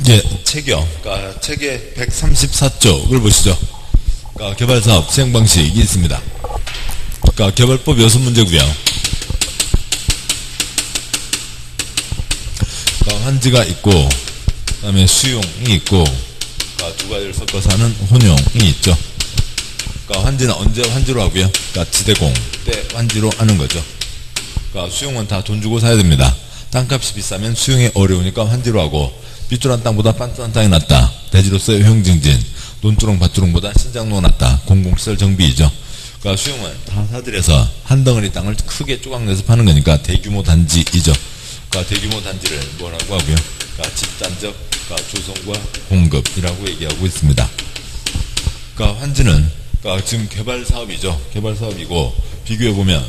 예, 책이요. 그러니까 책의 134쪽을 보시죠. 그러니까 개발사업 시행방식이 있습니다. 그러니까 개발법 6문제고요. 그러니까 환지가 있고, 그 다음에 수용이 있고, 그러니까 두 가지를 섞어서 하는 혼용이 있죠. 그러니까 환지는 언제 환지로 하고요. 그러니까 지대공 때 환지로 하는 거죠. 그러니까 수용은 다 돈 주고 사야 됩니다. 땅값이 비싸면 수용이 어려우니까 환지로 하고, 삐뚤한 땅보다 빤뚤한 땅이 낫다. 대지로서의 효용증진. 논두렁 밭두렁보다 신장로가 낫다. 공공시설 정비이죠. 그러니까 수용은 다 사들여서 한 덩어리 땅을 크게 쪼각내서 파는 거니까 대규모 단지이죠. 그러니까 대규모 단지를 뭐라고 하고요. 그러니까 집단적 그러니까 조성과 공급이라고 얘기하고 있습니다. 그러니까 환지는 그러니까 지금 개발 사업이죠. 개발 사업이고 비교해 보면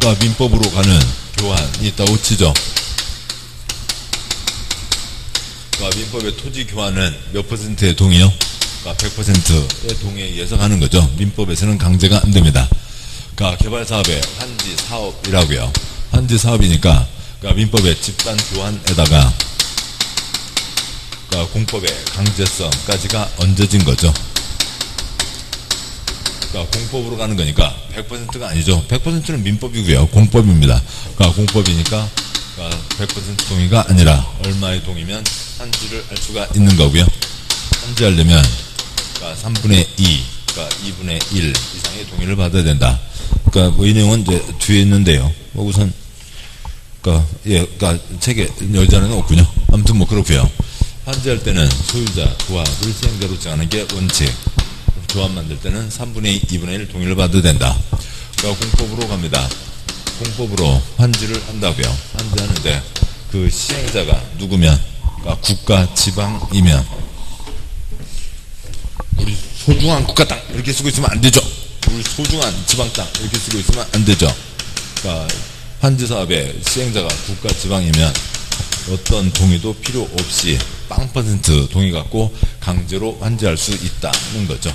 그러니까 민법으로 가는 교환이 있다고 치죠. 그러니까 민법의 토지 교환은 몇 퍼센트의 동의요? 그러니까 100%의 동의에 의해서 가는 거죠. 민법에서는 강제가 안 됩니다. 그러니까 개발 사업의 환지 사업이라고요. 환지 사업이니까 그러니까 민법의 집단 교환에다가 그러니까 공법의 강제성까지가 얹어진 거죠. 그러니까 공법으로 가는 거니까 100%가 아니죠. 100%는 민법이고요. 공법입니다. 그러니까 공법이니까 그러니까 100% 동의가 아니라 얼마의 동의면 환지를 할 수가 있는 거고요. 환지하려면 그러니까 3분의 2, 그러니까 2분의 1 이상의 동의를 받아야 된다. 그러니까 뭐 이 내용은 이제 뒤에 있는데요. 뭐 우선 그러니까 예, 그러니까 책에 여자는 없군요. 아무튼 뭐 그렇고요. 환지할 때는 소유자 조합을 시행자로 정하는 게 원칙. 조합 만들 때는 3분의 2, 2분의 1 동의를 받아야 된다. 그러니까 공법으로 갑니다. 공법으로 환지를 한다고요. 환지하는데 그 시행자가 누구면 그러니까 국가, 지방이면 우리 소중한 국가 땅 이렇게 쓰고 있으면 안 되죠. 우리 소중한 지방 땅 이렇게 쓰고 있으면 안 되죠. 그러니까 환지 사업의 시행자가 국가, 지방이면 어떤 동의도 필요 없이 0% 동의 갖고 강제로 환지할 수 있다는 거죠.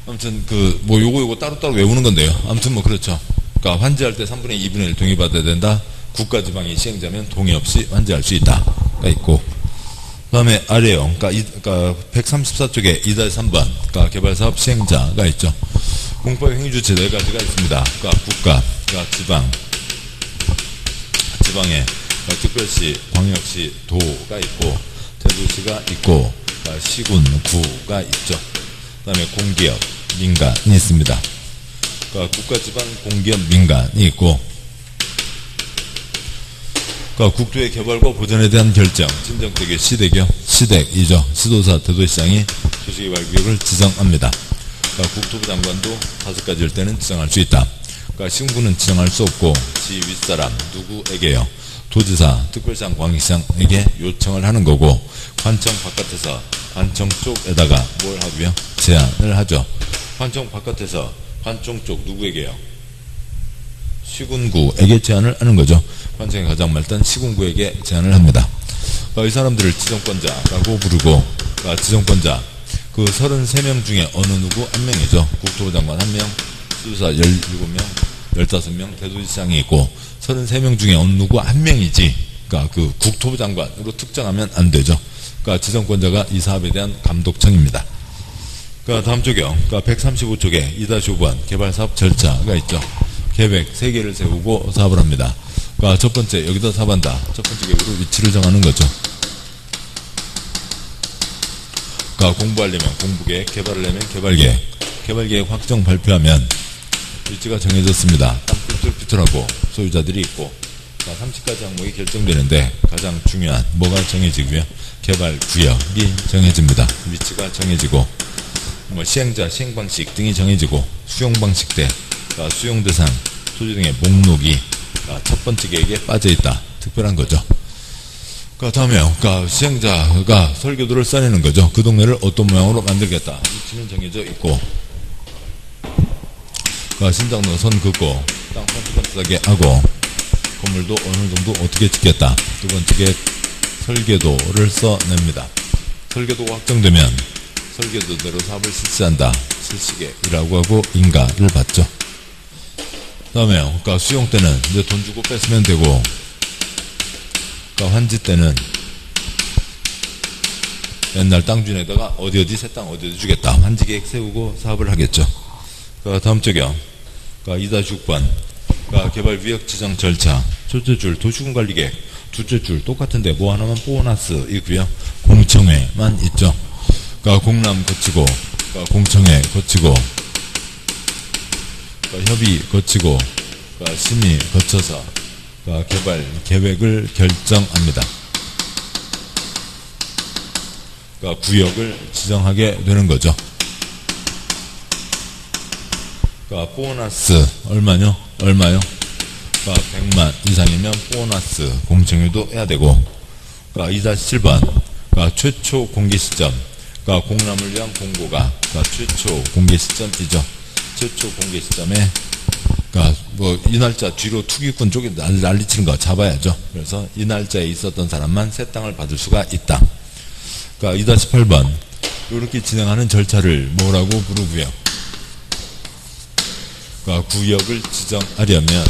아무튼 그 뭐 요거 따로따로 외우는 건데요. 아무튼 뭐 그렇죠. 그러니까 환지할 때 3분의 2분의 1 동의 받아야 된다. 국가, 지방이 시행자면 동의 없이 환지할 수 있다가 있고, 그 다음에 아래요. 그러니까 134쪽에 2-3번 그러니까 개발사업 시행자가 있죠. 공법의 행위주체 4가지가 있습니다. 그러니까 국가, 그러니까 지방에 그러니까 특별시, 광역시, 도가 있고, 대도시가 있고, 그러니까 시군, 구가 있죠. 그 다음에 공기업, 민간이 있습니다. 그러니까 국가, 지방, 공기업, 민간이 있고, 그러니까 국토의 개발과 보전에 대한 결정, 친정되게 시댁이요. 시댁이죠. 시도사, 대도시장이 도시개발구역을 지정합니다. 그러니까 국토부 장관도 5가지일 때는 지정할 수 있다. 그러니까 신구는 지정할 수 없고 지 윗사람 누구에게요? 도지사, 특별시장, 광역시장에게 요청을 하는 거고, 관청 바깥에서 관청 쪽에다가 뭘 하고요? 제안을 하죠. 관청 바깥에서 관청 쪽 누구에게요? 시군구에게 제안을 하는 거죠. 관청이 가장 말단 시군구에게 제안을 합니다. 이 사람들을 지정권자라고 부르고, 지정권자 그 33명 중에 어느 누구 한 명이죠. 국토부 장관 1명, 수도사 17명, 15명, 대도시장이 있고 33명 중에 어느 누구 한 명이지. 그러니까 그 국토부 장관으로 특정하면 안 되죠. 그러니까 지정권자가 이 사업에 대한 감독청입니다. 그러니까 다음 쪽이요. 그러니까 135쪽에 2-5번 개발사업 절차가 있죠. 계획 3개를 세우고 사업을 합니다. 그러니까 첫 번째 여기다 사업한다. 첫 번째 계획으로 위치를 정하는 거죠. 그러니까 공부하려면 공부계획, 개발하려면 개발계획, 개발계획 확정 발표하면 위치가 정해졌습니다. 땅 삐뚤삐뚤하고 소유자들이 있고 30가지 항목이 결정되는데 가장 중요한 뭐가 정해지고요. 개발 구역이 정해집니다. 위치가 정해지고 뭐 시행자, 시행방식 등이 정해지고 수용방식대, 수용대상, 토지 등의 목록이 첫 번째 계획에 빠져있다. 특별한 거죠. 다음에요. 시행자가 설계도를 써내는 거죠. 그 동네를 어떤 모양으로 만들겠다. 위치는 정해져 있고, 신장로 선 긋고 땅 반듯반듯하게 하고 건물도 어느 정도 어떻게 짓겠다. 두 번째 계획 설계도를 써냅니다. 설계도가 확정되면 설계도대로 사업을 실시한다. 실시계획이라고 하고 인가를 받죠. 다음에요. 수용 때는 이제 돈 주고 뺐으면 되고, 환지 때는 옛날 땅 주인에다가 어디 새 땅 어디 주겠다. 환지 계획 세우고 사업을 하겠죠. 다음 쪽이요. 2-6번. 개발 위역 지정 절차. 첫째 줄 도시군 관리 계획. 둘째 줄 똑같은데 뭐 하나만 보너스 있고요. 공청회만 있죠. 공람 거치고, 공청회 거치고, 협의 거치고, 심의 거쳐서 개발 계획을 결정합니다. 구역을 지정하게 되는 거죠. 보너스 얼마요? 100만 이상이면 보너스 공청회도 해야 되고, 2-7번 최초 공개 시점. 공람을 위한 공고가 최초 공개 시점이죠. 최초 공개 시점에 이 날짜 뒤로 투기권 쪽에 난리치는 거 잡아야죠. 그래서 이 날짜에 있었던 사람만 새 땅을 받을 수가 있다. 2-8번 이렇게 진행하는 절차를 뭐라고 부르고요. 구역을 지정하려면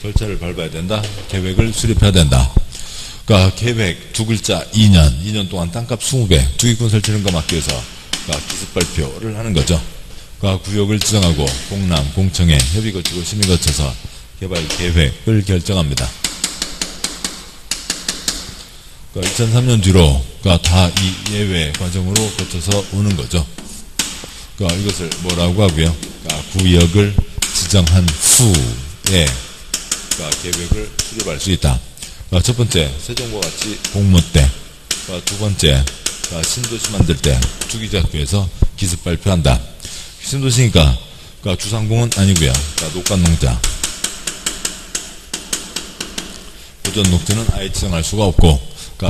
절차를 밟아야 된다. 계획을 수립해야 된다. 계획 두 글자 2년 동안 땅값 20배 투기권 설치는 거 막기 위해서 기습 발표를 하는 거죠. 구역을 지정하고 공람, 공청회, 협의 거치고 심의 거쳐서 개발 계획을 결정합니다. 2003년 뒤로 다 이 예외 과정으로 거쳐서 오는 거죠. 이것을 뭐라고 하고요. 구역을 지정한 후에 계획을 수립할 수 있다. 첫 번째, 세종과 같이 공모 때. 두 번째, 신도시 만들 때 투기작구에서 기습 발표한다. 신도시니까 주상공은 아니고요. 녹간농자. 보전 녹지는 아예 지정할 수가 없고,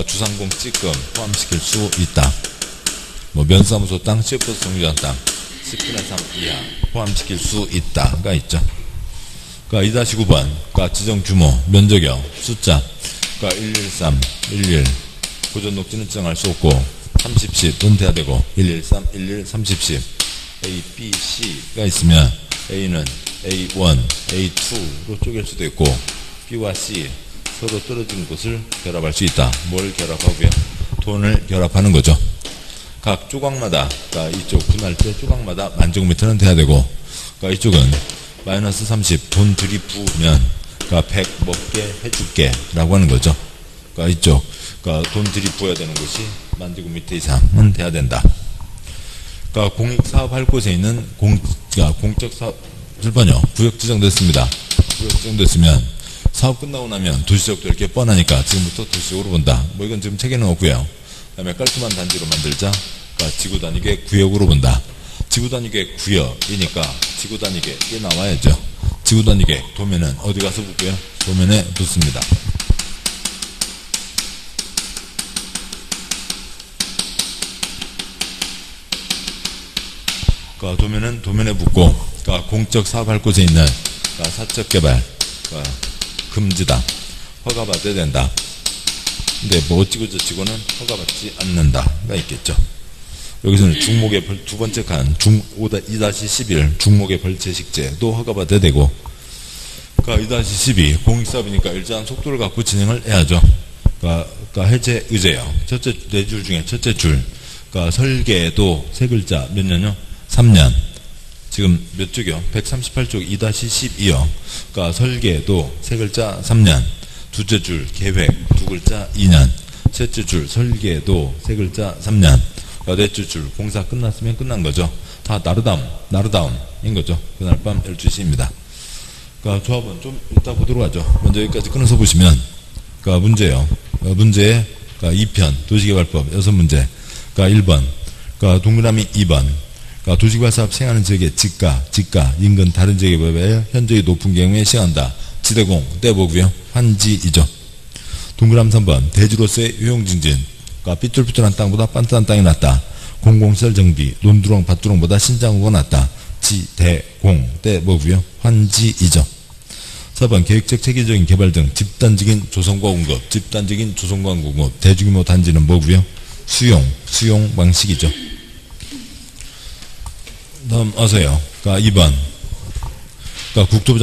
주상공 찌끔 포함시킬 수 있다. 면사무소 땅, CF버스 정류장 땅 10분의 3 이하 포함시킬 수 있다가 있죠. 2-9번 지정 규모, 면적이요. 숫자 113, 11 보전 녹지는 지정할 수 없고 30시 은퇴해야 되고 113, 11, 30시 A, B, C가 있으면 A는 A1, A2로 쪼갤 수도 있고 B와 C 서로 떨어진 곳을 결합할 수 있다. 뭘 결합하고요? 돈을 결합하는 거죠. 각 조각마다 이쪽 분할 때 조각마다 10,000제곱미터는 돼야 되고 이쪽은 마이너스 30 돈 들이부으면 100 먹게 해줄게 라고 하는 거죠. 이쪽 돈 들이부어야 되는 곳이 10,000제곱미터 이상은 돼야 된다. 공익사업 할 곳에 있는 공적 사업 1번이요. 구역 지정됐습니다. 구역 지정됐으면 사업 끝나고 나면 도시적도 이렇게 뻔하니까 지금부터 도시적으로 본다. 이건 지금 책에는 없고요. 그 다음에 깔끔한 단지로 만들자. 지구단위계 구역으로 본다. 지구단위계 구역이니까 지구단위계 꽤 나와야죠. 지구단위계 도면은 어디 가서 볼게요? 도면에 붙습니다. 도면은 도면에 붙고 공적 사업할 곳에 있는 사적개발 금지다. 허가받아야 된다. 근데 어찌고 저찌고는 허가받지 않는다가 있겠죠. 여기서는 중목의 두 번째 칸 2-11 중목의 벌채식제도 허가받아야 되고 2-12 공익사업이니까 일정한 속도를 갖고 진행을 해야죠. 해제 의제요. 첫째 네 줄 중에 첫째 줄 설계도 세 글자 몇 년요? 3년. 지금 몇 쪽이요? 138쪽 2-12요. 설계도 세 글자 3년. 둘째 줄 계획 두 글자 2년. 셋째 줄 설계도 세 글자 3년. 넷째 줄 공사 끝났으면 끝난 거죠. 다 나르다움인 거죠. 그날 밤 12시입니다. 조합은 좀 이따 보도록 하죠. 먼저 여기까지 끊어서 보시면 문제요. 문제의 2편 도시개발법 6문제 1번 동그라미 2번 도시개발사업 시행하는 지역의 지가 인근 다른 지역에 비해 현저히 높은 경우에 시행한다. 지대공 떼보고요. 환지이죠. 동그라미 3번 대지로서의 효용증진 삐뚤삐뚤한 땅보다 빤듯한 땅이 낫다. 공공시설 정비 논두렁 밭두렁보다 신장호가 낫다. 지대공 떼보고요. 환지이죠. 4번 계획적 체계적인 개발 등 집단적인 조성과 공급 집단적인 조성과 공급 대규모 단지는 뭐고요? 수용 방식이죠. 다음 어서요. 2번 그러니까 국토부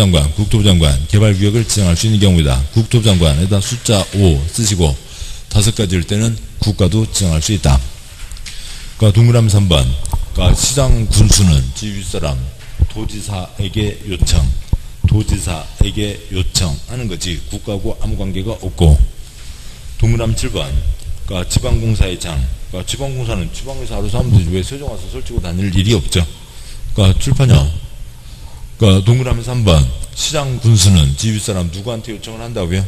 장관 개발구역을 지정할 수 있는 경우이다. 국토부 장관에다 숫자 5 쓰시고 5가지일 때는 국가도 지정할 수 있다. 그러니까 동그라미 3번. 그러니까 시장 군수는 지휘 사람 도지사에게 요청하는 거지 국가하고 아무 관계가 없고. 동그라미 7번. 그러니까 지방공사의 장. 그러니까 지방공사는 지방에서 알아서 하면 되지 왜 세종 와서 설치고 다닐 일이 없죠. 그러니까 출판요. 그러니까 동그라미 3번. 시장 군수는 지휘 사람 누구한테 요청을 한다고요?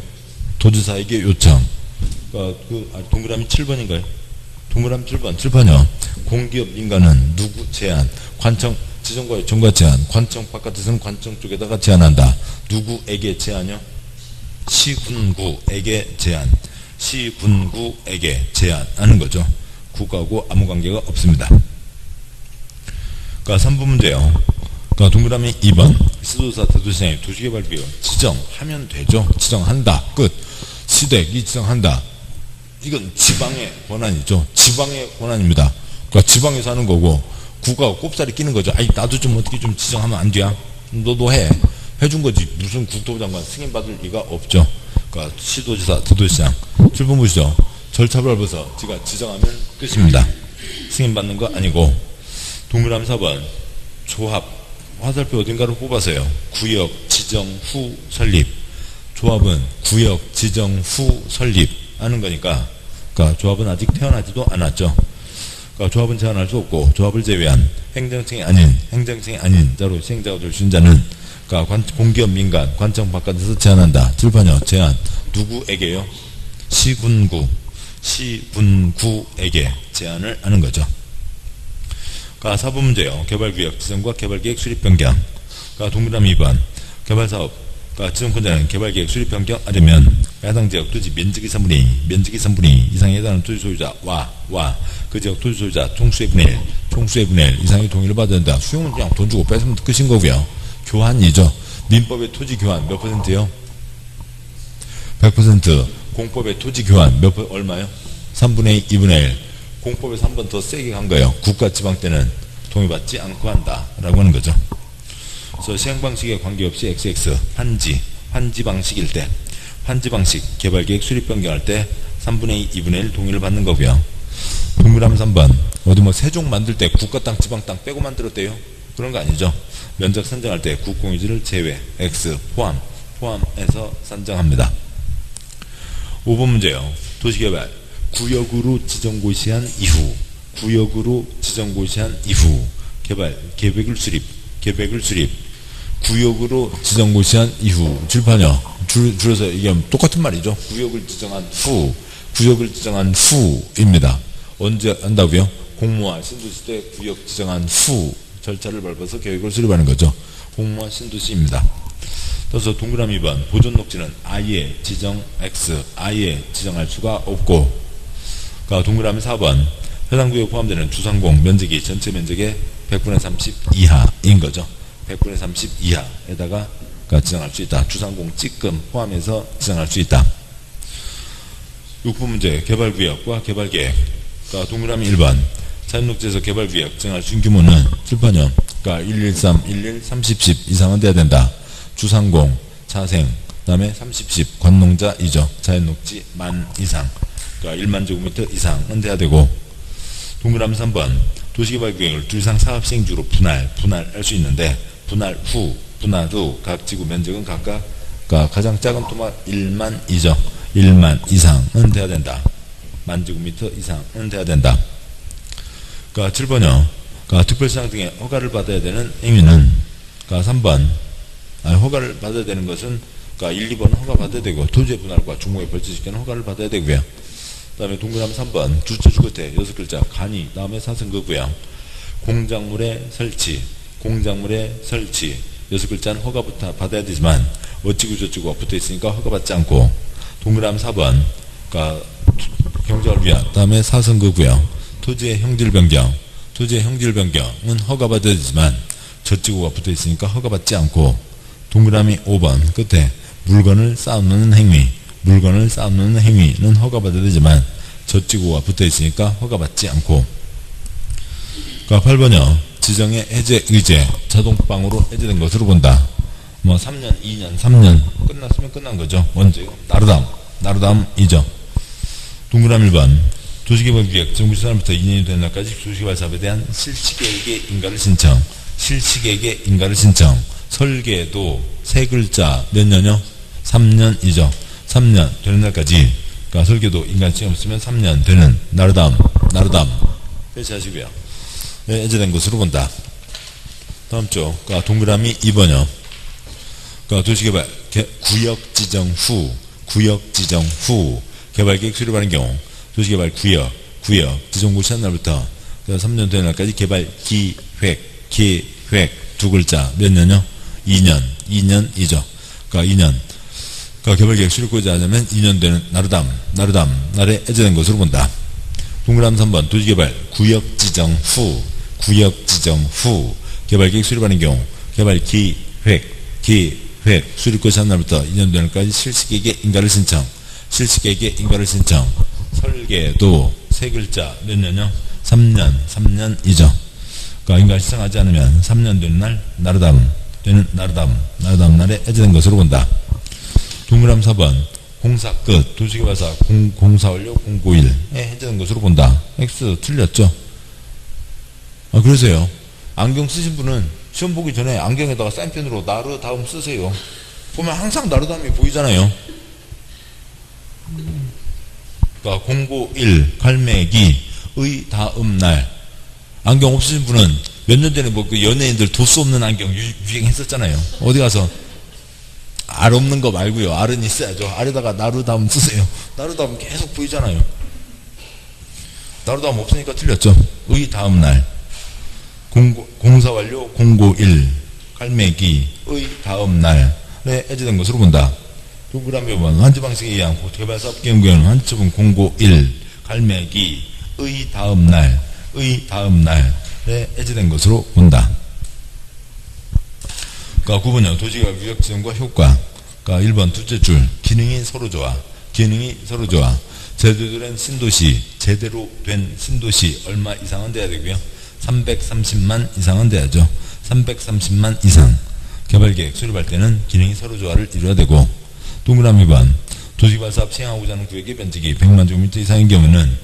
도지사에게 요청. 그러니까 동그라미 7번인가요? 동그라미 7번. 출판요. 공기업 민간은 누구 제한? 관청 지정과 요청과 제한. 관청 바깥에서는 관청 쪽에다가 제한한다. 누구에게 제한요? 시군구에게 제한. 시군구에게 제한하는 거죠. 국가하고 아무 관계가 없습니다. 그러니까 3번 문제요. 그러니까 동그라미 2번. 시도사 대도시장의 도시개발구역 지정하면 되죠. 지정한다. 끝. 시댁이 지정한다. 이건 지방의 권한이죠. 지방의 권한입니다. 그러니까 지방에서 하는 거고 국가가 꼽사리 끼는 거죠. 아니 나도 좀 어떻게 좀 지정하면 안 돼야? 너도 해준 거지. 무슨 국토부 장관 승인 받을 리가 없죠. 그러니까 시도지사 대도시장 7번 보시죠. 절차 밟아서 지가 지정하면 끝입니다. 승인 받는 거 아니고. 동그라미 4번. 조합 화살표 어딘가로 뽑아서요. 구역 지정 후 설립. 조합은 구역 지정 후 설립하는 거니까. 그러니까 조합은 아직 태어나지도 않았죠. 그러니까 조합은 제한할 수 없고 조합을 제외한 행정층이 아닌 자로 시행자가 될 수 있는 자는 그러니까 공기업 민간 관청 바깥에서 제한한다. 칠판요. 제한 누구에게요? 시군구에게 제한을 하는 거죠. 그러니까 4번 문제요. 개발구역 지정과 개발계획 수립 변경. 그러니까 동그라미 2번. 개발사업 그러니까 지정권자는 개발계획 수립 변경하려면 해당 지역 토지 면적의 3분의 2 이상에 해당하는 토지 소유자 그 지역 토지 소유자 총수의 분의 1 이상의 동의를 받아야 된다. 수용은 그냥 돈 주고 뺏으면 끝인 거고요. 교환이죠. 민법의 토지 교환 몇 %요? 100%. 공법의 토지 교환 얼마요? 3분의 2분의 1. 공법에서 한 번 더 세게 간 거예요. 국가 지방 때는 동의받지 않고 한다 라고 하는 거죠. 그래서 시행 방식에 관계없이 XX 환지 방식일 때 환지 방식 개발계획 수립 변경할 때 3분의 2, 2분의 1 동의를 받는 거고요. 동그라미 3번. 어디 뭐 세종 만들 때 국가 땅 지방 땅 빼고 만들었대요? 그런 거 아니죠. 면적 산정할 때 국공유지를 제외 X 포함해서 산정합니다. 5번 문제요. 도시개발 구역으로 지정고시한 이후 계획을 수립 구역으로 지정고시한 이후 줄판요. 줄여서 이게 똑같은 말이죠. 구역을 지정한 후입니다. 언제 한다고요? 공모와 신도시 때 구역 지정한 후 절차를 밟아서 계획을 수립하는 거죠. 공모와 신도시입니다. 그래서 동그라미 2번. 보존 녹지는 아예 지정 X 아예 지정할 수가 없고. 그러니까 동그라미 4번. 해당 구역에 포함되는 주상공 면적이 전체 면적의 100분의 30 이하인 거죠. 100분의 30 이하에다가 지정할 수 있다. 주상공 찌끔 포함해서 지정할 수 있다. 6번 문제. 개발구역과 개발계획. 그러니까 동그라미 1번. 자연녹지에서 개발구역 지정할 수 있는 규모는 출판형. 그러니까 113, 11, 30, 10 이상은 돼야 된다. 주상공, 자생, 그 다음에 30, 10 관농자이죠. 자연녹지 만 이상. 그러니까 1만 제곱미터 이상은 돼야 되고. 동그라미 3번. 도시개발구역을 두 이상 사업시행지로 분할할 수 있는데 분할 후 각 지구 면적은 각각 그러니까 가장 작은 토막 1만이죠. 1만 이상은 돼야 된다. 만 제곱미터 이상은 돼야 된다. 그러니까 7번요. 그러니까 특별시장 등의 허가를 받아야 되는 행위는 그러니까 3번. 허가를 받아야 되는 것은 그러니까 1, 2번 허가 받아야 되고 토지의 분할과 중목의 별지시키는 허가를 받아야 되고요. 그 다음에 동그라미 3번. 주체 주거태 6글자 간이 다음에 사성거고요. 공작물의 설치 6글자는 허가부터 받아야 되지만 어찌고 저찌고 붙어있으니까 허가받지 않고. 동그라미 4번. 그러니까 경작을 위한 다음에 사성거고요. 토지의 형질 변경은 허가받아야 되지만 저찌고가 붙어있으니까 허가받지 않고. 동그라미 5번 끝에 물건을 쌓아놓는 행위는 허가받아야 되지만 저찌고가 붙어있으니까 허가받지 않고. 그러니까 8번이요. 지정의 해제 의제 자동방으로 해제된 것으로 본다. 뭐 3년, 2년, 3년 끝났으면 끝난 거죠. 언제요? 나루담이죠. 동그라미 1번. 도시개발규약 정부시설부터 2년이 되는 날까지 도시개발 사업에 대한 실시계획의 인가를 신청. 실시계획의 인가를 신청. 설계도 세 글자 몇 년요? 3년이죠. 3년 되는 날까지. 그러니까 설계도 인가 신청 없으면 3년 되는 나루담. 배치하시고요. 네, 해제된 것으로 본다. 다음 쪽. 그러니까 동그라미 2번이요. 그러니까 도시개발 구역 지정 후 개발계획 수립하는 경우 도시개발 구역 지정구 시한 날부터 3년 되는 날까지 개발 계획 두 글자 몇 년요? 2년이죠. 그러니까 2년. 그러니까 개발계획 수립고자 하려면 2년 되는 나루담 날에 해제된 것으로 본다. 동그라미 3번 도시개발 구역 지정 후 개발계획 수립하는 경우 개발 계획 수립고 시한 날부터 2년 되는 날까지 실시계획의 인가를 신청. 설계도 세 글자 몇 년요? 3년이죠. 그러니까 인가 신청하지 않으면 3년 되는 날 나루담 날에 해제된 것으로 본다. 동그라미 4번 공사 끝 도시개발사 공사 완료 공고일에 해제된 것으로 본다. X 틀렸죠? 그러세요. 안경 쓰신 분은 시험 보기 전에 안경에다가 사인펜으로 나루다음 쓰세요. 보면 항상 나루다음이 보이잖아요. 그러니까 공고일 갈매기의 다음 날. 안경 없으신 분은 몇 년 전에 뭐 그 연예인들 도수 없는 안경 유행했었잖아요. 어디 가서 알 없는 거 말고요. 알은 있어야죠. 알에다가 나루다음 쓰세요. 나루다음 계속 보이잖아요. 나루다음 없으니까 틀렸죠. 의 다음 날. 공사 완료 공고일 갈매기의 다음 날에 해제된 것으로 본다. 동그라미 5번 환지 방식에 의한 개발사업 경우에는 환지처분 공고일 갈매기의 다음 날에 해제된 것으로 본다. 그러니까 9번요. 도시개발 규약 지정과 효과. 그러니까 1번 둘째 줄 기능이 서로 좋아. 제대로 된 신도시 얼마 이상은 돼야 되고요. 330만 이상은 돼야죠. 330만 이상. 개발계획 수립할 때는 기능이 서로 조화를 이루어야 되고. 동그라미 2번 도시개발사업 시행하고자 하는 구역의 면적이 100만 제곱미터 이상인 경우는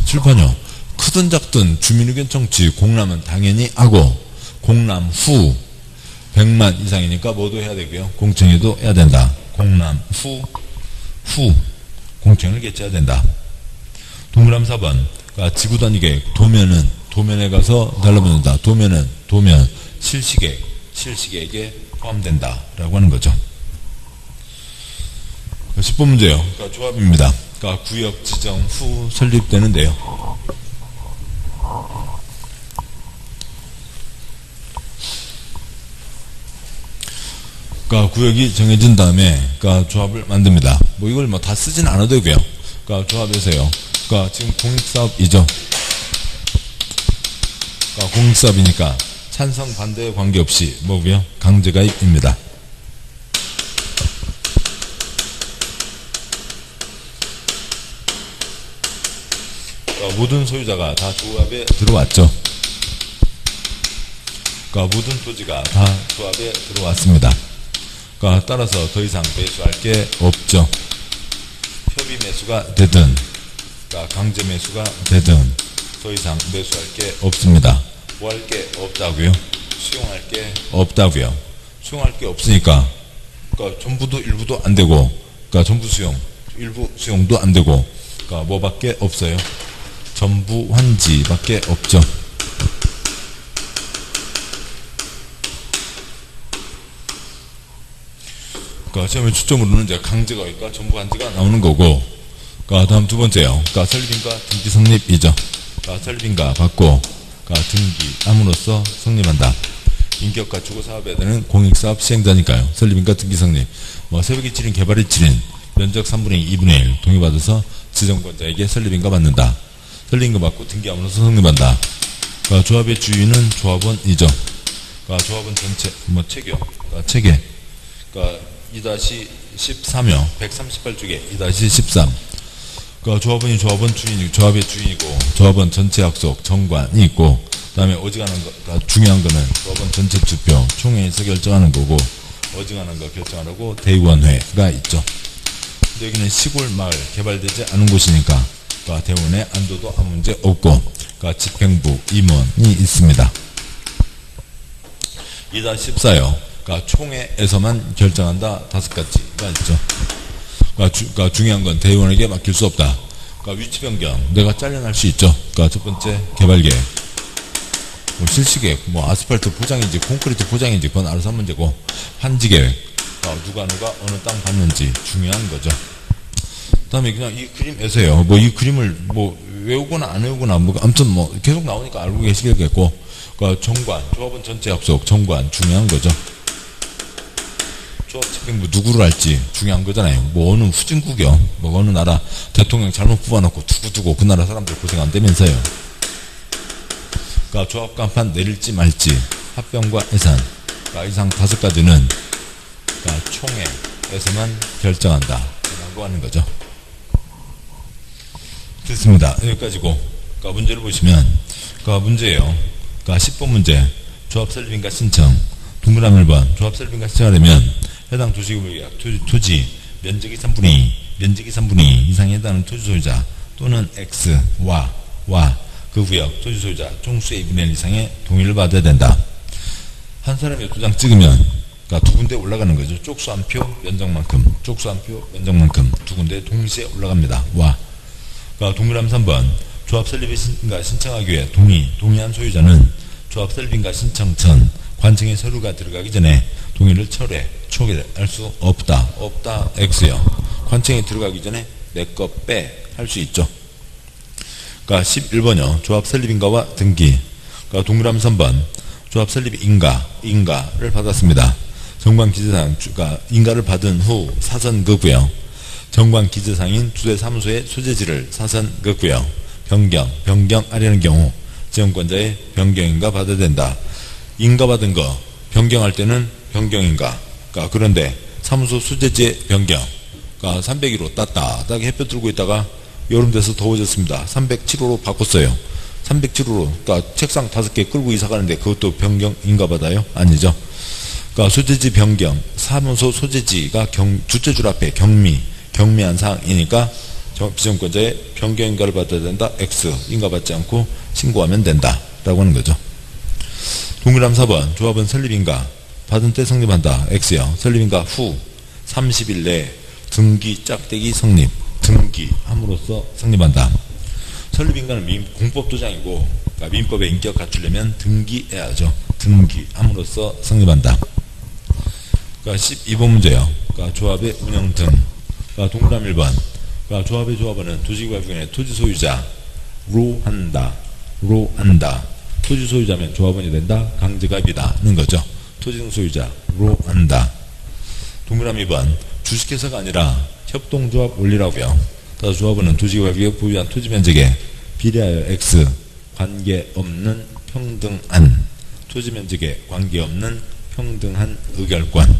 출판요. 크든 작든 주민의견 청취 공람은 당연히 하고 공람 후 100만 이상이니까 뭐도 해야 되고요. 공청회도 해야 된다. 공람 후 공청회를 개최해야 된다. 동그라미 4번 그러니까 지구단위 계획 도면에 가서 달라붙는다. 도면 실시계획에 포함된다 라고 하는 거죠. 10번 문제요. 그러니까 조합입니다. 그러니까 구역 지정 후 설립되는데요. 그러니까 구역이 정해진 다음에 그러니까 조합을 만듭니다. 뭐 이걸 뭐 다 쓰진 않아도 되고요. 그러니까 조합에서요. 그러니까 지금 공익사업이죠. 그러니까 공익사업이니까 찬성 반대에 관계없이 뭐고요? 강제가입입니다. 그러니까 모든 소유자가 다 조합에 들어왔죠. 그러니까 모든 토지가 다 조합에 들어왔습니다. 그러니까 따라서 더 이상 매수할 게 없죠. 협의 매수가 되든 그러니까 강제 매수가 되든 더 이상 매수할 게 없습니다. 뭐 할 게 없다고요? 수용할 게 없다고요. 수용할 게 없으니까 그러니까 전부도 일부도 안 되고 그러니까 전부 수용 일부 수용도 안 되고 그러니까 뭐밖에 없어요? 전부 환지밖에 없죠. 그러니까 시험의 추점으로는 이제 강제가 있까 전부 환지가 나오는 거고. 그러니까 다음 두 번째요. 그러니까 설립인가 등기 성립이죠. 그러니까 설립인가 받고 그러니까 등기함으로써 성립한다. 인격과 주거 사업에 대한 공익사업 시행자니까요. 설립인가 등기 성립. 뭐 새벽 이치린 개발 이치린 면적 3분의 2, 2분의 1 동의받아서 지정권자에게 설립인가 받는다. 설립인가 받고 등기함으로써 성립한다. 그러니까 조합의 주인은 조합원이죠. 그러니까 조합원 전체 뭐 체계. 그러니까 2-13요. 138쪽에 2-13. 그러니까 조합원이 조합의 주인이고 조합원 전체 약속 정관이 있고 다음에 어지간한 거, 중요한 거는 조합원 전체 투표, 총회에서 결정하는 거고, 어지간한 거 결정하라고 대의원회가 있죠. 근데 여기는 시골 마을 개발되지 않은 곳이니까, 대의원회 안도도 아무 문제 없고, 집행부 임원이 있습니다. 2-14요. 총회에서만 결정한다 5가지가 있죠. 중요한 건 대의원에게 맡길 수 없다. 위치 변경, 내가 잘려날 수 있죠. 첫 번째, 개발계획. 실시계획, 아스팔트 포장인지 콘크리트 포장인지 그건 알아서 한 문제고, 환지계획, 누가 어느 땅 받는지 중요한 거죠. 그 다음에 그냥 이 그림에서요. 이 그림을 외우거나 안 외우거나 아무튼 계속 나오니까 알고 계시겠고, 정관, 조합원 전체 합속, 정관 중요한 거죠. 조합 집행부 누구를 할지 중요한 거잖아요. 어느 후진국이요. 어느 나라 대통령 잘못 뽑아놓고 두고 그 나라 사람들 고생 안 되면서요. 조합 간판 내릴지 말지, 합병과 예산, 이상 5가지는 총회에서만 결정한다. 라고 하는 거죠. 됐습니다. 여기까지고, 문제를 보시면, 문제예요. 10번 문제, 조합 설립인가 신청. 동그라미 1번, 조합 설립인가 신청하려면 해당 도시구역의 토지 면적이 3분의 2, 면적이 3분의 2 이상에 해당하는 토지 소유자 또는 X, 그 구역 토지 소유자 총수의 2분의 1 이상의 동의를 받아야 된다. 한 사람이 2장 찍으면 두 군데 올라가는 거죠. 쪽수 한 표, 면적만큼, 쪽수 한 표, 면적만큼 두 군데 동시에 올라갑니다. 동그라미 3번, 조합 설립인가 신청하기 위해 동의한 소유자는 조합 설립인가 신청 전 관청에 서류가 들어가기 전에 동의를 초기할 수 없다. X요. 관청에 들어가기 전에 내 거 빼 할 수 있죠. 11번요. 조합 설립인가와 등기. 동그라미 3번, 조합 설립 인가를 받았습니다. 정관 기재상, 인가를 받은 후 사선 긋고요. 정관 기재상인 주재사무소의 소재지를 사선 긋고요. 변경하려는 경우 지정권자의 변경인가 받아야 된다. 인가받은 거 변경할 때는 변경인가. 그런데 사무소 소재지의 변경, 301호 따뜻하게 햇볕 들고 있다가 여름 돼서 더워졌습니다. 307호로 바꿨어요. 307호로 책상 5개 끌고 이사 가는데 그것도 변경인가 받아요? 아니죠. 소재지 변경, 사무소 소재지가 주최줄 앞에 경미한 사항이니까 비정권자의 변경인가를 받아야 된다. X, 인가받지 않고 신고하면 된다. 라고 하는 거죠. 동그라미 4번, 조합은 설립인가 받은 때 성립한다. X요. 설립인가 후 30일 내에 등기 짝대기 성립, 등기함으로써 성립한다. 설립인가는 공법도장이고, 민법의 인격 갖추려면 등기해야죠. 등기함으로써 성립한다. 12번 문제요. 조합의 운영 등. 동그라미 1번, 조합의 조합원은 도시개발구역의 토지 소유자로 한다. 토지 소유자면 조합원이 된다. 강제가입이다는 거죠. 토지 등 소유자로 한다. 동그라미 2번, 주식회사가 아니라 협동조합 원리라고요. 따라서 조합원은 도시개발구역 보유한 토지 면적에 비례하여 X, 관계없는 평등한, 토지 면적에 관계없는 평등한 의결권.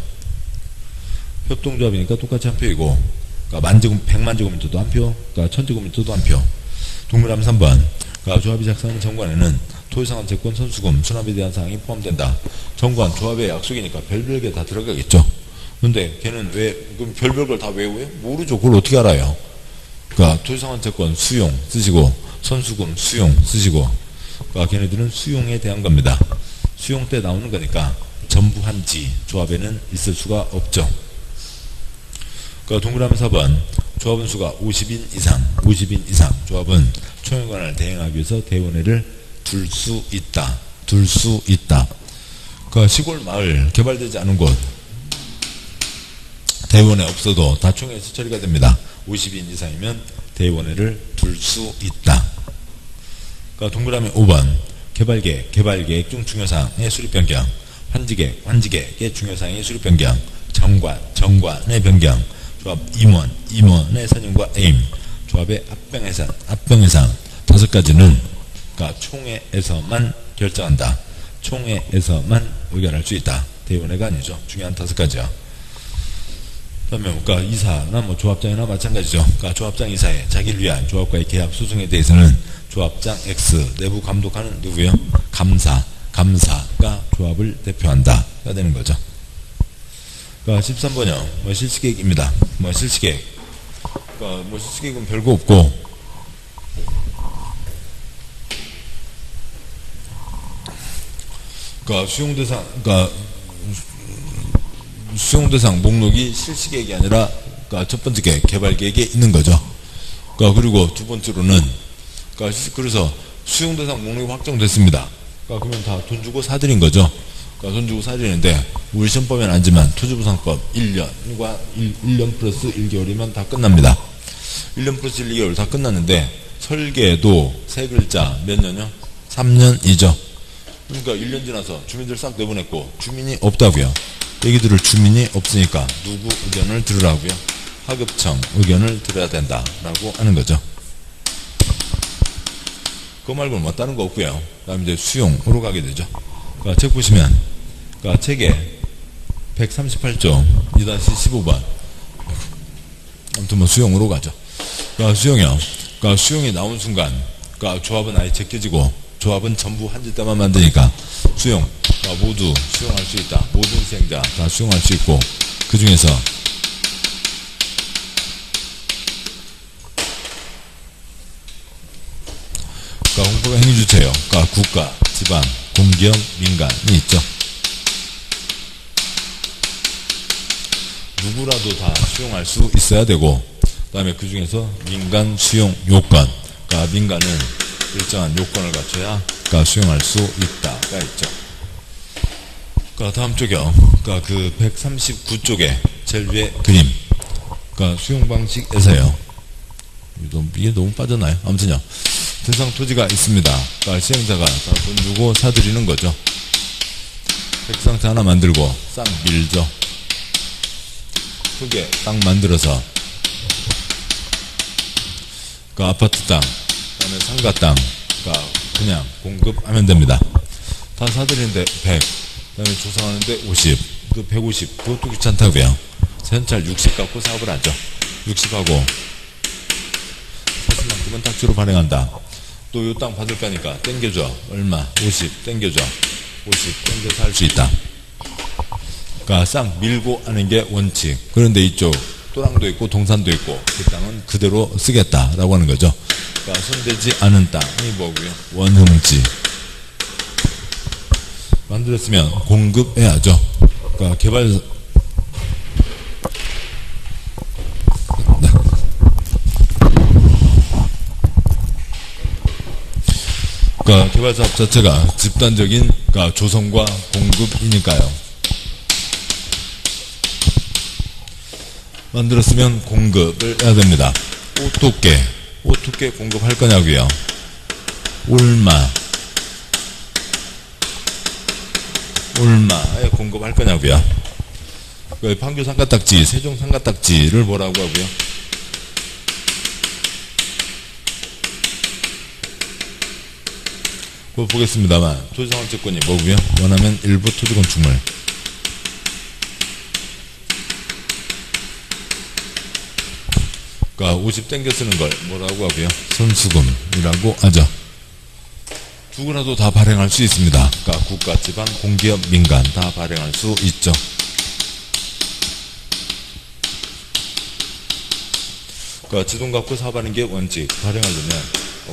협동조합이니까 똑같이 한 표이고, 100만 제곱미터도 한 표, 1000제곱미터도 한 표. 동그라미 3번, 조합이 작성하는 정관에는 토지상환 채권 선수금 수납에 대한 사항이 포함된다. 정관, 조합의 약속이니까 별별 게 다 들어가겠죠. 근데 걔는 그럼 별별 걸 다 외워요? 모르죠. 그걸 어떻게 알아요? 토지상환 채권 수용 쓰시고, 선수금 수용 쓰시고, 걔네들은 수용에 대한 겁니다. 수용 때 나오는 거니까 전부 한지 조합에는 있을 수가 없죠. 동그라미 4번, 조합원 수가 50인 이상 조합은 총회관을 대행하기 위해서 대의원회를 둘 수 있다. 시골 마을 개발되지 않은 곳 대의원회 없어도 다 총회에서 처리가 됩니다. 50인 이상이면 대의원회를 둘 수 있다. 동그라미 5번, 개발계획 중 중요사항의 수립 변경, 환지계획의 중요사항의 수립 변경, 정관의 변경, 조합 임원의 선임과 에임, 조합의 합병해상 5가지는 총회에서만 결정한다. 총회에서만 의결할 수 있다. 대의원회가 아니죠. 중요한 5가지야. 그다음에 그러니까 이사나 뭐 조합장이나 마찬가지죠. 그러니까 조합장 이사에 자기를 위한 조합과의 계약 소송에 대해서는 조합장 X 내부 감독하는 누구요? 감사가 조합을 대표한다가 되는 거죠. 그러니까 13번요. 뭐 실시계획입니다. 뭐 실시계획. 그러니까 뭐 실시계획은 별거 없고 그러니까 수용대상 목록이 실시계획이 아니라 그러니까 첫 번째 계획, 개발계획에 있는 거죠. 그러니까 그리고 두 번째로는 그러니까 그래서 수용대상 목록이 확정됐습니다. 그러니까 그러면 다 돈 주고 사들인 거죠. 그러니까 돈 주고 사들이는데 우리 시험법에는 아니지만 토지보상법 1년과 1년 플러스 1개월이면 다 끝납니다. 1년 플러스 1개월 다 끝났는데 설계도 세 글자 몇 년요? 3년이죠. 그러니까 1년 지나서 주민들 싹 내보냈고 주민이 없다고요. 얘기 들을 주민이 없으니까 누구 의견을 들으라고요? 하급청 의견을 들어야 된다라고 하는 거죠. 그거 말고는 뭐 다른 거 없고요. 그 다음에 이제 수용으로 가게 되죠. 그러니까 책 보시면 그러니까 책에 138조 2-15번 아무튼 뭐 수용으로 가죠. 그러니까 수용이요. 그러니까 수용이 나온 순간 그러니까 조합은 아예 제껴지고 조합은 전부 한지 때만 만드니까 수용 그러니까 모두 수용할 수 있다. 모든 수행자 다 수용할 수 있고 그 중에서 그러니까 홍보가 행위주체요. 그러니까 국가, 지방, 공기업, 민간이 있죠. 누구라도 다 수용할 수 있어야 되고 그 다음에 그 중에서 민간 수용 요건 그러니까 민간은 일정한 요건을 갖춰야 그러니까 수용할 수 있다가 있죠. 그러니까 다음 쪽이요. 그러니까 그 139쪽에 제일 위에 그림 그러니까 수용 방식에서요. 이게 너무 빠졌나요? 아무튼요. 등상 토지가 있습니다. 그러니까 시행자가 다 돈 주고 사들이는 거죠. 백상자 하나 만들고 싹 밀죠. 크게 딱 만들어서 그 아파트 땅, 그다음에 상가 땅, 그러니까 그냥 공급하면 됩니다. 다 사들이는데 100, 그다음에 조성하는데 50, 그 150 그것도 귀찮다고요. 현찰 60 갖고 사업을 하죠. 60하고 사실만큼은 딱지로 발행한다. 또 요 땅 받을 거니까 땡겨줘. 얼마? 50 땡겨줘. 50 땡겨서 할 수 있다. 그러니까 싹 밀고 하는 게 원칙. 그런데 이쪽 또랑도 있고 동산도 있고 그 땅은 그대로 쓰겠다라고 하는 거죠. 그러니까 손대지 않은 땅이 뭐고요? 원형지. 만들었으면 공급해야죠. 그러니까 개발 그러니까 개발사업 자체가 집단적인 그러니까 조성과 공급이니까요. 만들었으면 공급을 해야 됩니다. 어떻게 공급할 거냐고요. 얼마에 공급할 거냐고요. 그 판교 상가딱지, 세종 상가딱지를 뭐라고 하고요. 그거 보겠습니다만 토지상환채권이 뭐고요. 원하면 일부 토지건축물 그러니까 50 땡겨 쓰는 걸 뭐라고 하고요. 선수금이라고 하죠. 누구라도 다 발행할 수 있습니다. 그러니까 국가, 지방, 공기업, 민간 다 발행할 수 있죠. 그러니까 지돈 갖고 사업하는 게 원칙. 발행하려면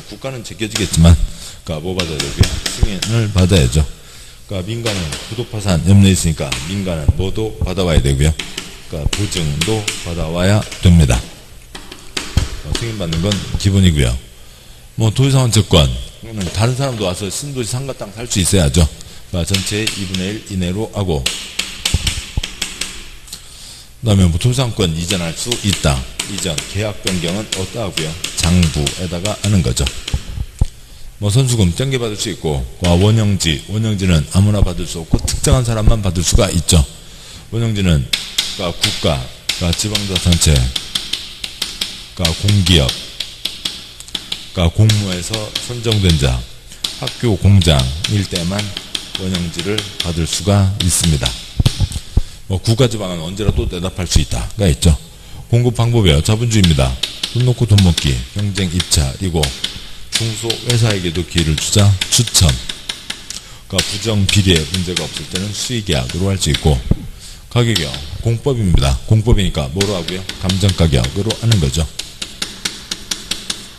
국가는 제껴지겠지만 그러니까 뭐 받아야 되고요. 승인을 받아야죠. 그러니까 민간은 부도파산 염려에 있으니까 민간은 뭐도 받아와야 되고요. 그러니까 보증도 받아와야 됩니다. 승인받는 건 기본이고요. 뭐 도시상환채권 다른 사람도 와서 신도시 상가 땅 살 수 있어야죠. 그러니까 전체의 2분의 1 이내로 하고 그 다음에 뭐 도시상권 이전할 수 있다. 이전 계약 변경은 어디다 하고요. 장부에다가 하는 거죠. 뭐 선수금 땡겨받을 수 있고 원형지는 아무나 받을 수 없고 특정한 사람만 받을 수가 있죠. 원형지는 그러니까 국가, 그러니까 지방자치단체, 그러니까 공기업, 그러니까 공무에서 선정된 자, 학교, 공장 일대만 원형지를 받을 수가 있습니다. 국가 지방은 언제라도 대답할 수 있다가 있죠. 공급 방법이요. 자본주의입니다. 돈 놓고 돈 먹기, 경쟁 입차, 그리고 중소회사에게도 기회를 주자, 추천. 그러니까 부정 비리에 문제가 없을 때는 수의계약으로 할 수 있고, 가격이요. 공법입니다. 공법이니까 뭐로 하고요? 감정가격으로 하는 거죠.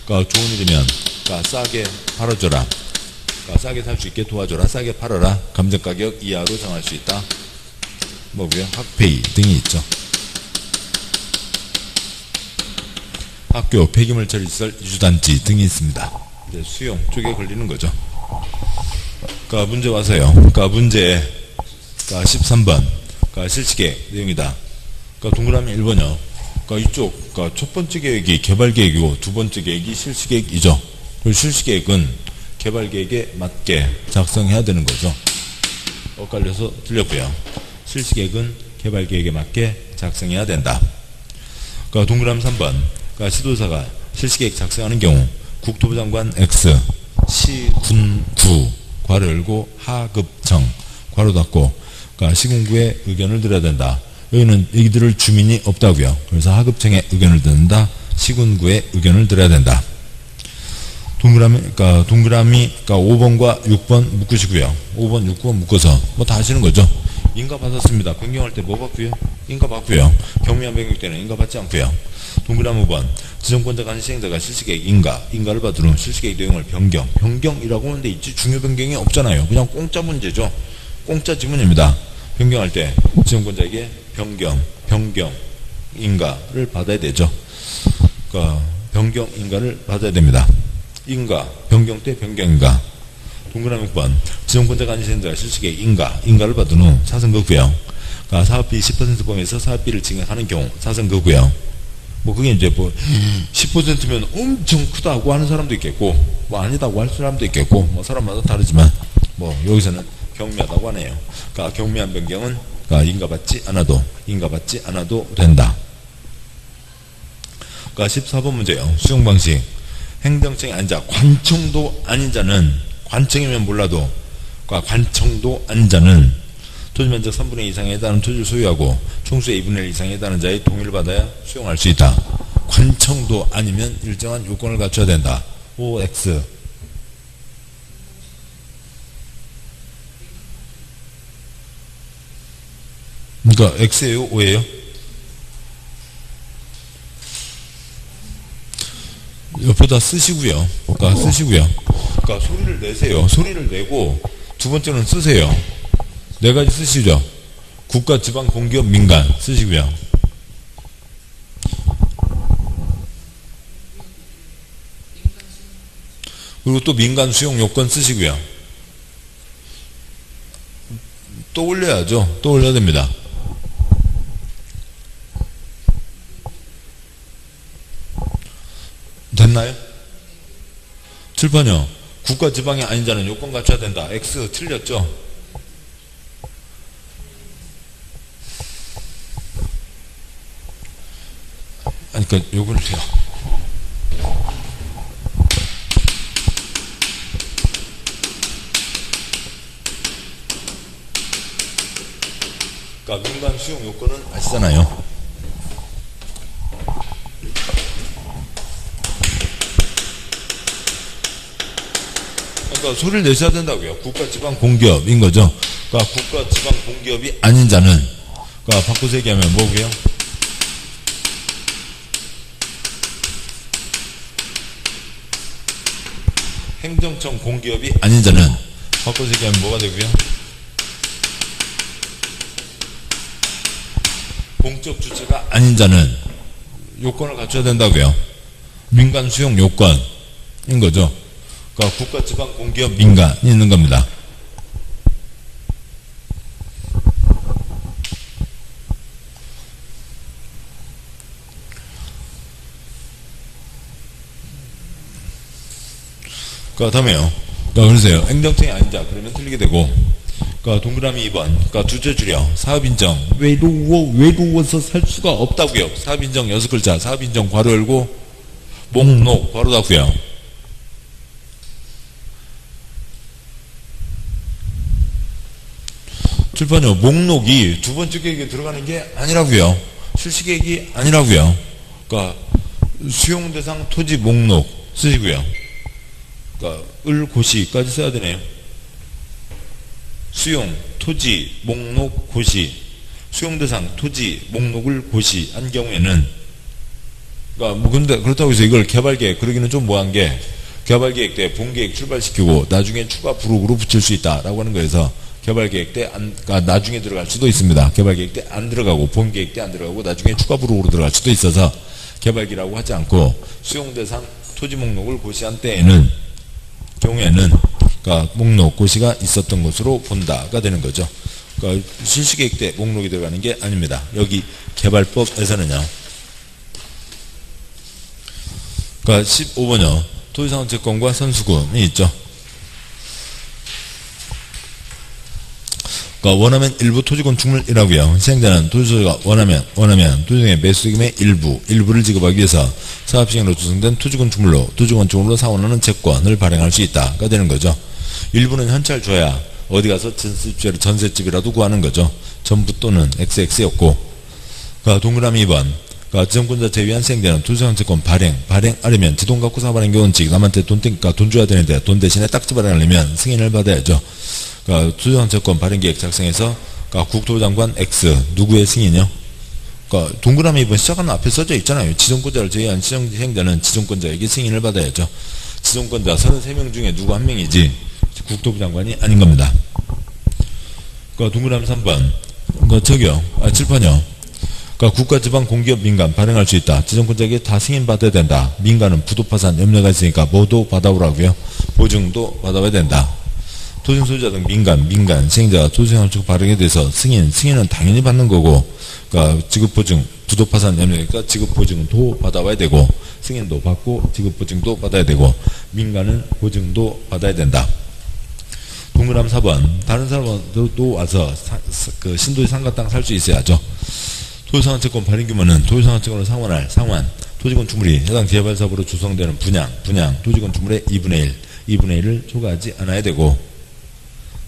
그러니까 좋은 일이면 그러니까 싸게 팔아줘라. 그러니까 싸게 살 수 있게 도와줘라. 싸게 팔아라. 감정가격 이하로 정할 수 있다. 뭐고요? 학페이 등이 있죠. 학교, 폐기물 처리시설, 이주단지 등이 있습니다. 이제 수용 쪽에 걸리는 거죠. 그러니까 문제 와서요. 그러니까 문제 그러니까 13번 그러니까 실시계획 내용이다. 그러니까 동그라미 1번이요. 그러니까 이쪽 그러니까 첫 번째 계획이 개발계획이고 두 번째 계획이 실시계획이죠. 그리고 실시계획은 개발계획에 맞게 작성해야 되는 거죠. 엇갈려서 틀렸고요. 실시계획은 개발계획에 맞게 작성해야 된다. 그러니까 동그라미 3번 그러니까 시도사가 실시계획 작성하는 경우 국토부 장관 X, 시, 군, 구 괄호 열고 하급청 괄호 닫고 그러니까 시군구에 의견을 드려야 된다. 여기는 이들을 주민이 없다고요. 그래서 하급청에 의견을 듣는다. 시군구에 의견을 드려야 된다. 동그라미 그러니까 5번과 6번 묶으시고요. 5번, 6번 묶어서 뭐 다 하시는 거죠. 인가 받았습니다. 변경할 때 뭐 받고요? 인가 받고요. 경미한 변경 때는 인가 받지 않고요. 동그라미 5번 지정권자 간 시행자가 실시계획 인가를 받은 후 실시계획 내용을 변경이라고 하는데 있지 중요 변경이 없잖아요. 그냥 공짜 문제죠. 공짜 지문입니다. 변경할 때 지정권자에게 변경 인가를 받아야 되죠. 그러니까 변경 인가를 받아야 됩니다. 인가 변경 때 변경 인가. 동그라미 6번 지정권자 간 시행자가 실시계획 인가를 받은 후 사선거고요. 그러니까 사업비 10% 범위에서 사업비를 증액하는 경우 사선거고요. 뭐 그게 이제 뭐 10%면 엄청 크다고 하는 사람도 있겠고 뭐 아니다고 할 사람도 있겠고 뭐 사람마다 다르지만 뭐 여기서는 경미하다고 하네요. 그러니까 경미한 변경은 그러니까 인가받지 않아도 된다. 그러니까 14번 문제요. 수용 방식 행정청이 아닌 자 관청도 아닌 자는 관청이면 몰라도 그러니까 관청도 아닌 자는 토지면적 3분의 2 이상에 해당하는 토지를 소유하고 총수의 2분의 1 이상에 해당하는 자의 동의를 받아야 수용할 수 있다. 관청도 아니면 일정한 요건을 갖춰야 된다. OX 그러니까 X예요? O예요? 옆에다 쓰시고요. 그러니까 소리를 내세요. 소리를 내고 두 번째는 쓰세요. 네 가지 쓰시죠. 국가, 지방, 공기업, 민간 쓰시고요. 그리고 또 민간 수용 요건 쓰시고요. 또 올려야죠. 또 올려야 됩니다. 됐나요? 7번이요. 국가, 지방이 아닌 자는 요건 갖춰야 된다. X 틀렸죠? 그러니까 요거를 해요. 그러니까 민간 수용 요건은 아시잖아요. 그러니까 소리를 내셔야 된다고요. 국가, 지방, 공기업인 거죠. 그러니까 국가, 지방, 공기업이 아닌 자는 그러니까 바꿔서 얘기하면 뭐고요? 행정청 공기업이 아닌 자는 바꿔서 얘기하면 뭐가 되고요? 공적 주체가 아닌 자는 요건을 갖춰야 된다고요. 민간 수용 요건인 거죠. 그러니까 국가, 지방, 공기업, 민간이 있는 겁니다. 그 다음에요. 그러세요. 행정청이 아닌 자 그러면 틀리게 되고. 그러니까 동그라미 2번. 그러니까 두째 줄여 사업인정 외로워서 살 수가 없다고요. 사업인정 6글자. 사업인정 괄호 열고 목록 괄호 닫고요. 7번요. 목록이 두 번째 계획에 들어가는 게 아니라고요. 실시계획이 아니라고요. 그러니까 수용대상 토지 목록 쓰시고요. 그러니까 을 고시까지 써야 되네요. 수용 토지 목록 고시, 수용대상 토지 목록을 고시한 경우에는, 그러니까 뭐 근데 그렇다고 해서 이걸 개발계획 그러기는 좀 뭐한 게, 개발계획 때 본계획 출발시키고 나중에 추가 부록으로 붙일 수 있다라고 하는 거에서 개발계획 때 그러니까 나중에 들어갈 수도 있습니다. 개발계획 때 안 들어가고 본계획 때 안 들어가고 나중에 추가 부록으로 들어갈 수도 있어서 개발기라고 하지 않고 수용대상 토지 목록을 고시한 경우에는 그러니까 목록 고시가 있었던 것으로 본다가 되는 거죠. 그러니까 실시계획 때 목록이 들어가는 게 아닙니다. 여기 개발법에서는요. 그러니까 15번요. 토지상환채권과 선수금이 있죠. 그러니까 원하면 일부 토지건축물이라고요. 시행자는 토지소유가 원하면 토지등의 매수임의 일부를 지급하기 위해서 사업시행으로 조성된 토지건축물로 상환하는 채권을 발행할 수 있다가 되는 거죠. 일부는 현찰 줘야 어디 가서 전셋집이라도 구하는 거죠. 전부 또는 XX였고, 그러니까 동그라미 2번. 그러니까 지정권자 제외한 시행자는 토지상환채권 발행하려면 지동 갖고 사발행기 원칙, 남한테 돈 줘야 되는데 돈 대신에 딱지 발행하려면 승인을 받아야죠. 그러니까 토지상환채권 발행계획 작성해서 그러니까 국토부장관 X 누구의 승인이요? 그러니까 동그라미 2번 시작하는 앞에 써져 있잖아요. 지정권자를 제외한 시행자는 지정권자에게 승인을 받아야죠. 지정권자 33명 중에 누구 한 명이지 국토부 장관이 아닌 겁니다. 그러니까 동그라미 3번. 그러니까 7번이요. 그러니까 국가, 지방, 공기업, 민간 발행할 수 있다. 지정권자에게 다 승인받아야 된다. 민간은 부도파산 염려가 있으니까 뭐도 받아오라고요. 보증도 받아와야 된다. 토지 소유자 등 민간 시행자가 토지상환채권 발행에 대해서 승인은 당연히 받는 거고, 그러니까 지급보증, 부도파산 염려니까 지급보증도 받아와야 되고, 승인도 받고 지급보증도 받아야 되고, 민간은 보증도 받아야 된다. 동그라미 4번. 다른 사람도 와서 그 신도시 상가 땅 살 수 있어야죠. 토지상환채권 발행 규모는 토지상환채권을 상환할 토지건축물이 해당 개발사업으로 조성되는 분양 토지건축물의 2분의 1을 초과하지 않아야 되고,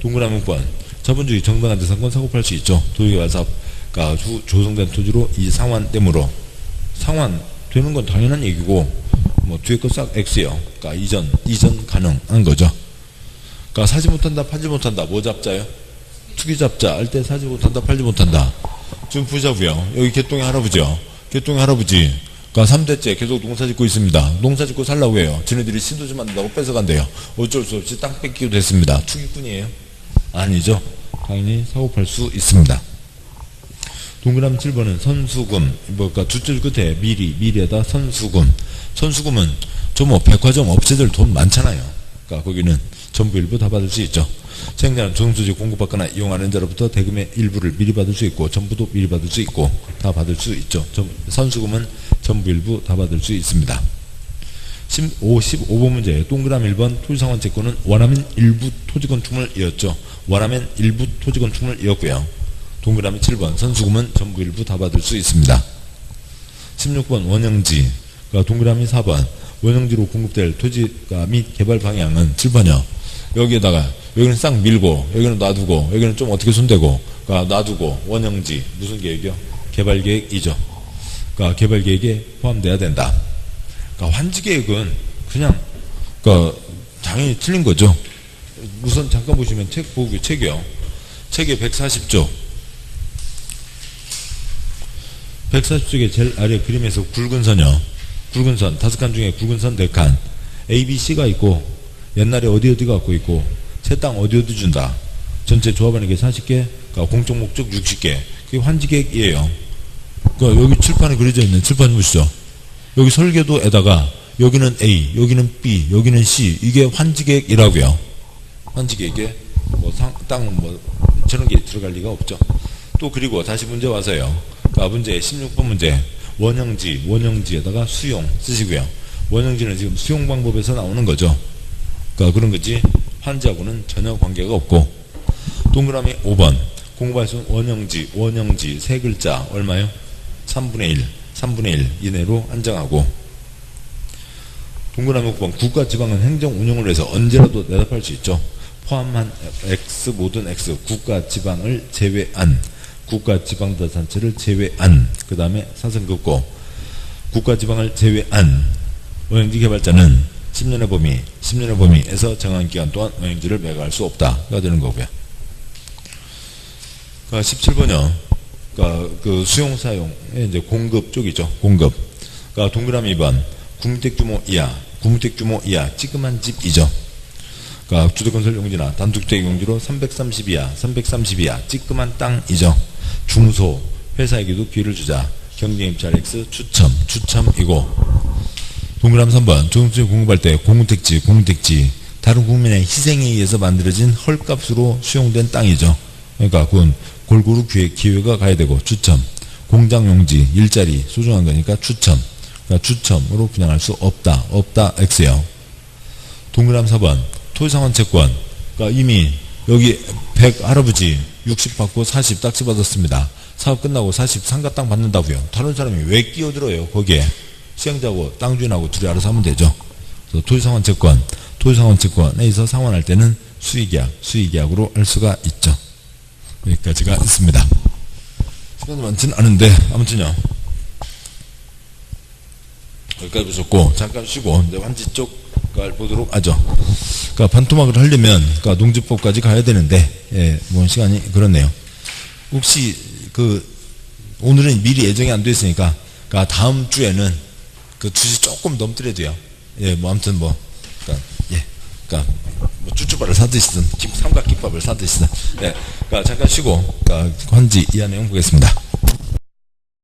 동그라미 6번. 자본주의 정당한 재산권 사고팔 수 있죠. 도시개발사업 그러니까 조성된 토지로 이 상환됨으로 상환되는 건 당연한 얘기고, 뭐 뒤에 거 싹 X예요. 그러니까 이전 가능한 거죠. 그러니까 사지 못한다, 팔지 못한다. 뭐 잡자요? 투기잡자 할 때 사지 못한다, 팔지 못한다. 지금 보자고요. 여기 개똥의 할아버지요. 개똥의 할아버지. 그러니까 3대째 계속 농사 짓고 있습니다. 농사 짓고 살라고 해요. 지네들이 신도시 만든다고 뺏어간대요. 어쩔 수 없이 땅 뺏기고 됐습니다. 투기꾼이에요? 아니죠. 당연히 사고팔 수 있습니다. 동그라미 7번은 선수금. 그러니까 두 줄 끝에 미리에다 선수금. 선수금은 저 뭐 백화점 업체들 돈 많잖아요. 그러니까 거기는 전부 일부 다 받을 수 있죠. 시행자는 조성수지 공급받거나 이용하는 자로부터 대금의 일부를 미리 받을 수 있고, 전부도 미리 받을 수 있고, 다 받을 수 있죠. 선수금은 전부 일부 다 받을 수 있습니다. 15번 문제. 동그라미 1번 토지상환채권은 원하면 일부 토지건축물이었죠. 원하면 일부 토지건축물이었고요. 동그라미 7번. 선수금은 전부 일부 다 받을 수 있습니다. 16번 원형지. 그러니까 동그라미 4번. 원형지로 공급될 토지가 및 개발 방향은 7번이요. 여기는 싹 밀고, 여기는 놔두고, 여기는 좀 어떻게 손대고, 그러니까 놔두고, 원형지. 무슨 계획이요? 개발계획이죠. 그러니까 개발계획에 포함돼야 된다. 그러니까 환지계획은 그냥, 그러니까 당연히 틀린 거죠. 우선 잠깐 보시면 책이요. 책의 140조. 140쪽의 제일 아래 그림에서 굵은 선이요. 굵은 선, 5칸 중에 굵은 선 4칸. A, B, C가 있고, 옛날에 어디가 갖고 있고, 새 땅 어디 준다. 전체 조합하는 게 40개, 그러니까 공적 목적 60개. 그게 환지계획이에요. 그러니까 여기 칠판에 그려져 있는 칠판 보시죠. 여기 설계도에다가 여기는 A, 여기는 B, 여기는 C. 이게 환지계획이라고요. 환지계획에 땅 저런 게 들어갈 리가 없죠. 또 그리고 다시 문제 와서요. 그러니까 문제 16번 문제. 원형지에다가 수용 쓰시고요. 원형지는 지금 수용 방법에서 나오는 거죠. 그러니까 그런 거지 환지하고는 전혀 관계가 없고. 동그라미 5번. 공부할 수 있는 원형지 세 글자 얼마요? 3분의 1 이내로 한정하고. 동그라미 6번. 국가 지방은 행정 운영을 위해서 언제라도 대답할 수 있죠. 포함한 X 모든 X 국가 지방을 제외한 국가 지방자치단체를 제외한 그 다음에 사선 긋고 국가 지방을 제외한 영양제 개발자는 10년의 범위에서 정한 기간 동안 영양제를 매각할 수 없다가 되는 거고요. 17번요. 그 수용 사용의 이제 공급 쪽이죠. 공급. 동그라미 2번 구무택 규모 이하 찌그만 집이죠. 주택건설 용지나 단독주택 용지로 330 이하 찌그만 땅이죠. 중소 회사에게도 기회를 주자. 경쟁 입찰 X 추첨이고. 동그라미 3번 조정주택 공급할 때 공무택지 다른 국민의 희생에 의해서 만들어진 헐값으로 수용된 땅이죠. 그러니까 그건 골고루 기회가 가야 되고 추첨. 공장 용지 일자리 소중한 거니까 추첨. 그러니까 추첨으로 분양할 수 없다 X요. 동그라미 4번 토지상환 채권. 그러니까 이미 여기 100 할아버지 60 받고 40 딱지 받았습니다. 사업 끝나고 40 상가 땅 받는다고요. 다른 사람이 왜 끼어들어요 거기에. 시행자하고 땅 주인하고 둘이 알아서 하면 되죠. 그래서 토지상환 채권에 있어 상환할 때는 수의계약으로 할 수가 있죠. 여기까지가 있습니다. 시간이 많지는 않은데 아무튼요. 여기까지 보셨고 잠깐 쉬고 이제 환지 쪽을 보도록 하죠. 그러니까 반토막을 하려면 농지법까지 가야 되는데 뭐 시간이 그렇네요. 혹시 오늘은 미리 예정이 안 돼 있으니까 다음 주에는 그 2시 조금 넘더라도요. 뭐 아무튼 그러니까 뭐 쭈쭈바를 사드시든 삼각김밥을 사드시든. 잠깐 쉬고 환지 이하 내용 보겠습니다.